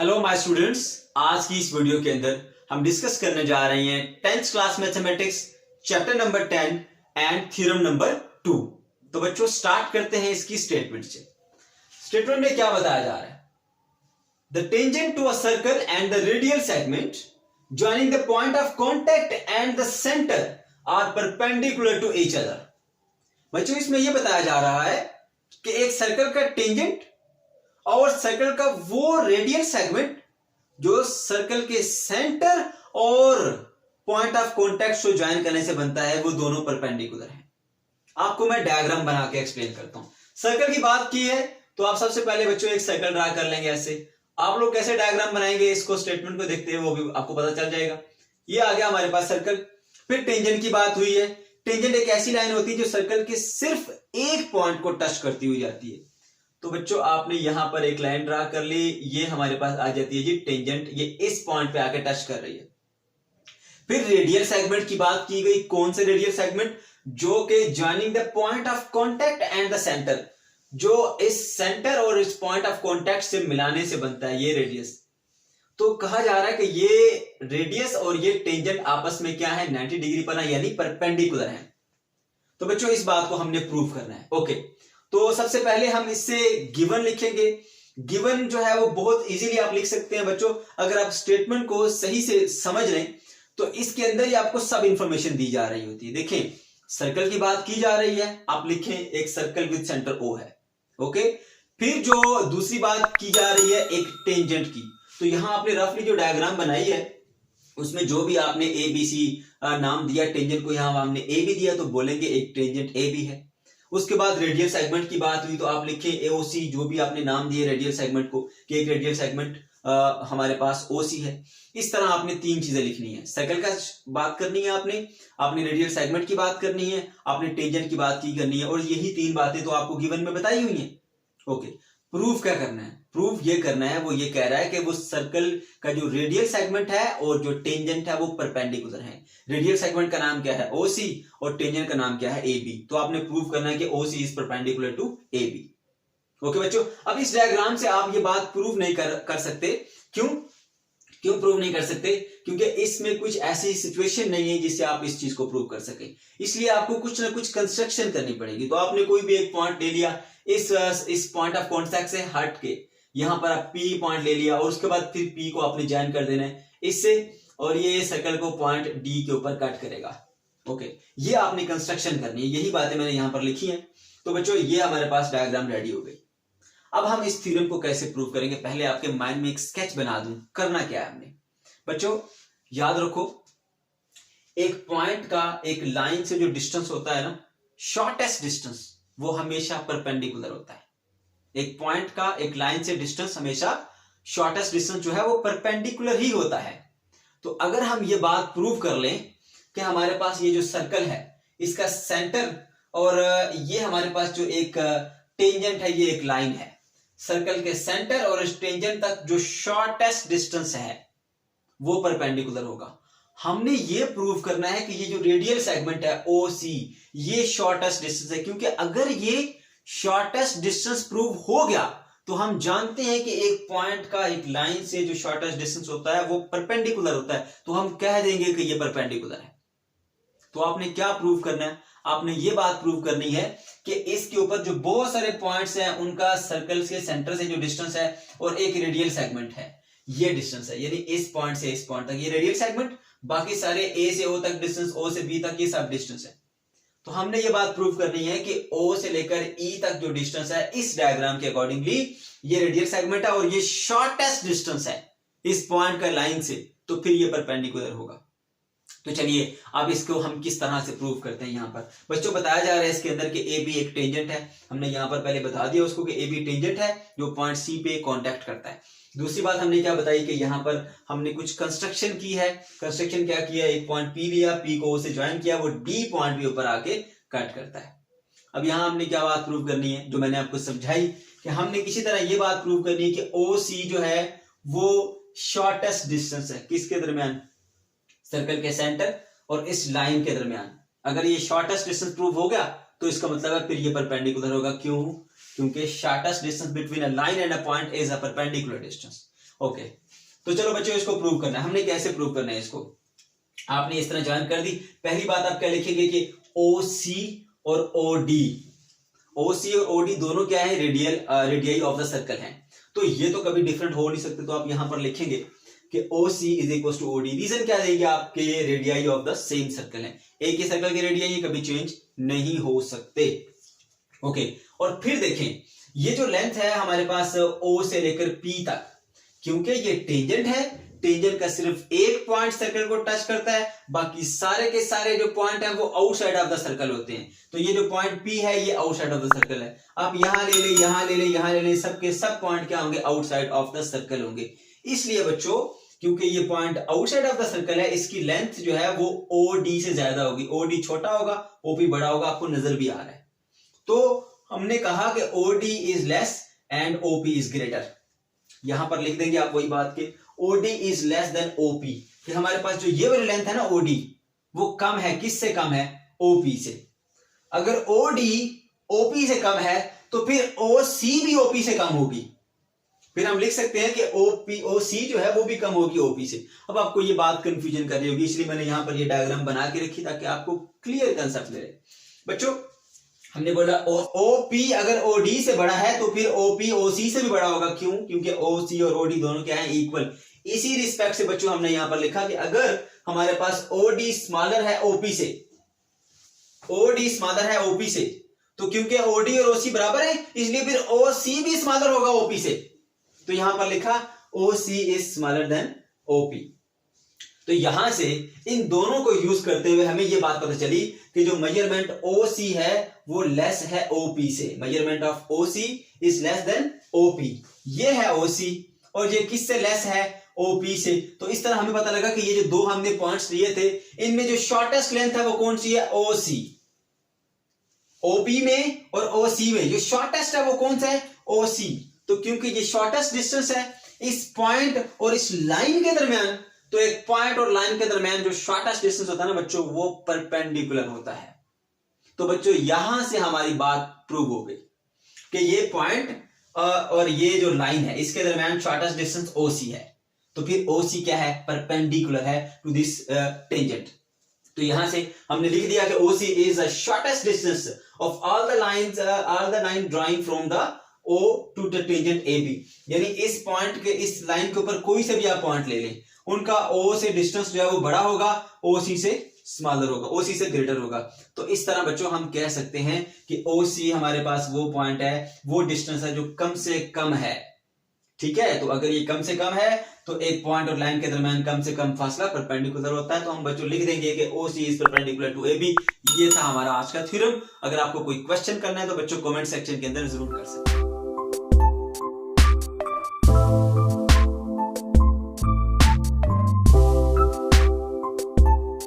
Hello my students, आज की इस वीडियो के अंदर हम डिस्कस करने जा रहे हैं 10th class mathematics chapter number 10 and theorem number 2। तो बच्चों स्टार्ट करते हैं इसकी स्टेटमेंट से। स्टेटमेंट में क्या बताया जा रहा है? The tangent to a circle and the radial segment joining the point of contact and the centre are perpendicular to each other. बच्चों इसमें यह बताया जा रहा है कि एक सर्कल का टेंजेंट और सर्कल का वो रेडियल सेगमेंट जो सर्कल के सेंटर और पॉइंट ऑफ कॉन्टैक्ट को ज्वाइन करने से बनता है, वो दोनों परपेंडिकुलर हैं। आपको मैं डायग्राम बना के एक्सप्लेन करता हूं। सर्कल की बात की है तो आप सबसे पहले बच्चों एक सर्कल ड्रा कर लेंगे। ऐसे आप लोग कैसे डायग्राम बनाएंगे, इसको स्टेटमेंट को देखते हुए वो भी आपको पता चल जाएगा। ये आ गया हमारे पास सर्कल। फिर टेंजेंट की बात हुई है। टेंजेंट एक ऐसी लाइन होती है जो सर्कल के सिर्फ एक पॉइंट को टच करती हुई जाती है। तो बच्चों आपने यहां पर एक लाइन ड्रा कर ली, ये हमारे पास आ जाती है जी टेंजेंट, ये इस पॉइंट पे आके टच कर रही है। फिर रेडियल सेगमेंट की बात की गई। कौन से रेडियल सेगमेंट? जो कि joining the point of contact and the centre, जो इस सेंटर और इस पॉइंट ऑफ कांटेक्ट से मिलाने से बनता है, ये रेडियस। तो कहा जा रहा है कि ये रेडियस और ये टेंजेंट आपस में क्या है, 90 डिग्री पर यानी परपेंडिकुलर है। तो बच्चों इस बात को हमने प्रूव करना है। ओके, तो सबसे पहले हम इससे गिवन लिखेंगे। गिवन जो है वो बहुत इजीली आप लिख सकते हैं बच्चों। अगर आप स्टेटमेंट को सही से समझ लें तो इसके अंदर ही आपको सब इंफॉर्मेशन दी जा रही होती है। देखें, सर्कल की बात की जा रही है, आप लिखें एक सर्कल विद सेंटर ओ है। ओके, फिर जो दूसरी बात की जा रही है एक टेंजेंट की, तो यहां आपने रफली जो डायग्राम बनाई है उसमें जो भी आपने ए बी सी नाम दिया टेंजेंट को, यहां हमने ए भी दिया तो बोलेंगे एक टेंजेंट ए भी है। उसके बाद रेडियल सेगमेंट की बात हुई तो आप लिखें एओसी, जो भी आपने नाम दिए रेडियल सेगमेंट को कि एक रेडियल सेगमेंट हमारे पास ओसी है। इस तरह आपने तीन चीजें लिखनी है। सर्कल का बात करनी है आपने रेडियल सेगमेंट की बात करनी है, आपने टेंजेंट की बात की करनी है, और यही तीन बातें तो आपको गिवन में बताई हुई हैं। ओके, प्रूफ क्या करना है? प्रूफ ये करना है, वो ये कह रहा है कि वो सर्कल का जो रेडियल सेगमेंट है और जो टेंजेंट है वो परपेंडिकुलर है। रेडियल सेगमेंट का नाम क्या है? ओसी, और टेंजेंट का नाम क्या है? AB। तो आपने प्रूफ करना है कि OC is perpendicular to AB। Okay बच्चों, अब इस डायग्राम से आप ये बात प्रूफ नहीं कर सकते। क्यों प्रूव नहीं कर सकते? क्योंकि इसमें कुछ ऐसी सिचुएशन नहीं है जिससे आप इस चीज को प्रूव कर सके। इसलिए आपको कुछ ना कुछ कंस्ट्रक्शन करनी पड़ेगी। तो आपने कोई भी एक पॉइंट ले लिया, इस पॉइंट ऑफ कॉन्टैक्ट से हट के यहां पर आप P पॉइंट ले लिया, और उसके बाद फिर P को आपने ज्वाइन कर देना है इससे, और ये सर्कल को पॉइंट D के ऊपर कट करेगा। ओके, ये आपने कंस्ट्रक्शन करनी है। यही बातें मैंने यहां पर लिखी हैं। तो बच्चों ये हमारे पास डायग्राम रेडी हो गई। अब हम इस थ्योरम को कैसे प्रूव करेंगे, पहले आपके माइंड में एक स्केच बना दूं। करना क्या है हमने? बच्चों याद रखो, एक पॉइंट का एक लाइन से जो डिस्टेंस होता है ना, शॉर्टेस्ट डिस्टेंस, वो हमेशा परपेंडिकुलर होता है। एक पॉइंट का एक लाइन से डिस्टेंस हमेशा शॉर्टेस्ट डिस्टेंस जो है वो परपेंडिकुलर ही होता है। तो अगर हम ये बात प्रूव कर लें कि हमारे पास ये जो सर्कल है इसका सेंटर और ये हमारे पास जो एक टेंजेंट है, ये एक लाइन है, सर्कल के सेंटर और इस टेंजेंट तक जो शॉर्टेस्ट डिस्टेंस है वो परपेंडिकुलर होगा। हमने ये प्रूव करना है कि ये जो रेडियल सेगमेंट है OC, ये शॉर्टेस्ट डिस्टेंस है। क्योंकि अगर ये शॉर्टेस्ट डिस्टेंस प्रूव हो गया तो हम जानते हैं कि एक पॉइंट का एक लाइन से जो शॉर्टेस्ट डिस्टेंस होता है वो परपेंडिकुलर होता है, तो हम कह देंगे कि ये परपेंडिकुलर है। तो आपने क्या प्रूव करना है? आपने ये बात प्रूव करनी है कि इसके ऊपर जो बहुत सारे पॉइंट्स हैं उनका सर्कल के सेंटर से जो डिस्टेंस है और एक रेडियल सेगमेंट है, ये डिस्टेंस है। यानी इस पॉइंट से इस पॉइंट तक ये रेडियल सेगमेंट, बाकी सारे A से O तक डिस्टेंस, O से B तक ये सब डिस्टेंस है। तो हमने ये बात प्रूव करनी है कि O से लेकर E तक जो डिस्टेंस है इस डायग्राम के अकॉर्डिंगली ये रेडियल सेगमेंट है और ये शॉर्टेस्ट डिस्टेंस है इस पॉइंट का लाइन से, तो फिर ये परपेंडिकुलर होगा। तो चलिए अब इसको हम किस तरह से प्रूव करते हैं। यहां पर बच्चों बताया जा रहा है इसके अंदर कि AB एक टेंजेंट है। हमने यहां पर पहले बता दिया उसको कि AB टेंजेंट है जो पॉइंट C पे कांटेक्ट करता है। दूसरी बात हमने क्या बताई कि यहां पर हमने कुछ कंस्ट्रक्शन की है। कंस्ट्रक्शन क्या किया? एक पॉइंट P लिया, P को O से ज्वाइन किया, वो D पॉइंट के ऊपर आके कट करता है। अब यहां हमने क्या बात प्रूव करनी है, जो मैंने आपको समझाई कि हमने किसी तरह ये बात प्रूव करनी है कि OC जो है वो शॉर्टेस्ट डिस्टेंस है किसके दरमियान? सर्कल के सेंटर और इस लाइन के दरमियान। अगर ये शॉर्टेस्ट डिस्टेंस प्रूव हो गया तो इसका मतलब है फिर ये परपेंडिकुलर होगा। क्यों? क्योंकि shortest distance between a line and a point is a perpendicular distance. Okay, तो चलो बच्चों इसको प्रूव करना है। हमने कैसे प्रूव करना है इसको, आपने इस तरह ज्वाइन कर दी। पहली बात आप क्या लिखेंगे कि OC और OD, OC और OD दोनों क्या है, रेडियाई ऑफ द सर्कल हैं, तो ये तो कभी डिफरेंट हो नहीं सकते। तो आप यहां पर लिखेंगे कि OC is equal to OD। Reason क्या देंगे आपके, ये radii of the same circle है, एक ही सर्कल के रेडियाई कभी चेंज नहीं हो सकते। ओके, और फिर देखें ये जो लेंथ है हमारे पास O से लेकर P तक, क्योंकि ये टेंजेंट है, टेंजेंट का सिर्फ एक पॉइंट सर्कल को टच करता है, बाकी सारे के सारे जो पॉइंट हैं वो आउटसाइड ऑफ द सर्कल होते हैं। तो ये जो पॉइंट P है ये आउटसाइड ऑफ द सर्कल है। आप यहां ले ले, यहां ले ले, यहां ले ले, सबके सब पॉइंट क्या होंगे, आउटसाइड ऑफ द सर्कल होंगे। इसलिए बच्चों क्योंकि ये point outside of the circle है, इसकी लेंथ जो है वो OD से ज्यादा होगी। OD छोटा होगा, OP बड़ा होगा, आपको नजर भी आ रहा है। तो हमने कहा कि OD is less and OP is greater. यहां पर लिख देंगे आप वही बात के OD is less than OP, कि हमारे पास जो ये वाली लेंथ है ना OD, वो कम है, किससे कम है, OP से। अगर OD OP से कम है तो फिर OC भी OP से कम होगी। फिर हम लिख सकते हैं कि OC जो है वो भी कम होगी OP से। अब आपको ये बात कंफ्यूजन कर रही होगी, इसलिए मैंने यहां पर ये डायग्राम बना के रखी ताकि आपको क्लियर कंसेप्ट ले। बच्चों हमने बोला OP अगर OD से बड़ा है तो फिर OP OC से भी बड़ा होगा। क्यों, क्योंकि OC और OD दोनों क्या है, इक्वल। इसी रिस्पेक्ट से बच्चों हमने यहां पर लिखा कि अगर हमारे पास OD स्मॉलर है OP से, OD स्मॉलर है OP से, तो क्योंकि OD और OC बराबर है इसलिए फिर OC भी स्मॉलर होगा OP से। तो यहां पर लिखा OC is smaller than OP। तो यहां से इन दोनों को यूज करते हुए हमें यह बात पता चली कि जो मेजरमेंट OC है वो लेस है OP से। Measurement of OC is less than OP। ये है OC और ये किससे लेस है, OP से। तो इस तरह हमें पता लगा कि ये जो दो हमने पॉइंट्स लिए थे, इनमें जो शॉर्टेस्ट लेंथ है वो कौन सी है, OC। OP में और OC में जो शॉर्टेस्ट है वो कौन सा है, OC। तो क्योंकि ये शॉर्टेस्ट डिस्टेंस है इस पॉइंट और इस लाइन के दरमियान, तो एक पॉइंट और लाइन के दरमियान जो शॉर्टेस्ट डिस्टेंस होता है ना बच्चों, वो परपेंडिकुलर होता है। तो बच्चों यहां से हमारी बात प्रूव हो गई कि ये पॉइंट और ये जो लाइन है इसके दरमियान शॉर्टेस्ट डिस्टेंस OC है। तो फिर OC क्या है, परपेंडिकुलर है टू दिस टेंजेंट। तो यहां से हमने लिख दिया कि OC is the shortest distance of all the line drawing from the O to the tangent AB। यानी इस पॉइंट के, इस लाइन के ऊपर कोई से भी आप पॉइंट ले लें, उनका O से डिस्टेंस जो है वो बड़ा होगा, OC से स्मॉलर होगा, OC से ग्रेटर होगा। तो इस तरह बच्चों हम कह सकते हैं कि OC हमारे पास वो पॉइंट है, वो डिस्टेंस है जो कम से कम है। ठीक है, तो अगर ये कम से कम है तो एक पॉइंट और लाइन के दरमियान कम से कम फासला परपेंडिकुलर होता है। तो हम बच्चों लिख देंगे कि OC is perpendicular to AB। ये था हमारा आज का थ्योरम। अगर आपको कोई क्वेश्चन करना है तो बच्चों कमेंट सेक्शन के अंदर जरूर कर सकते हैं।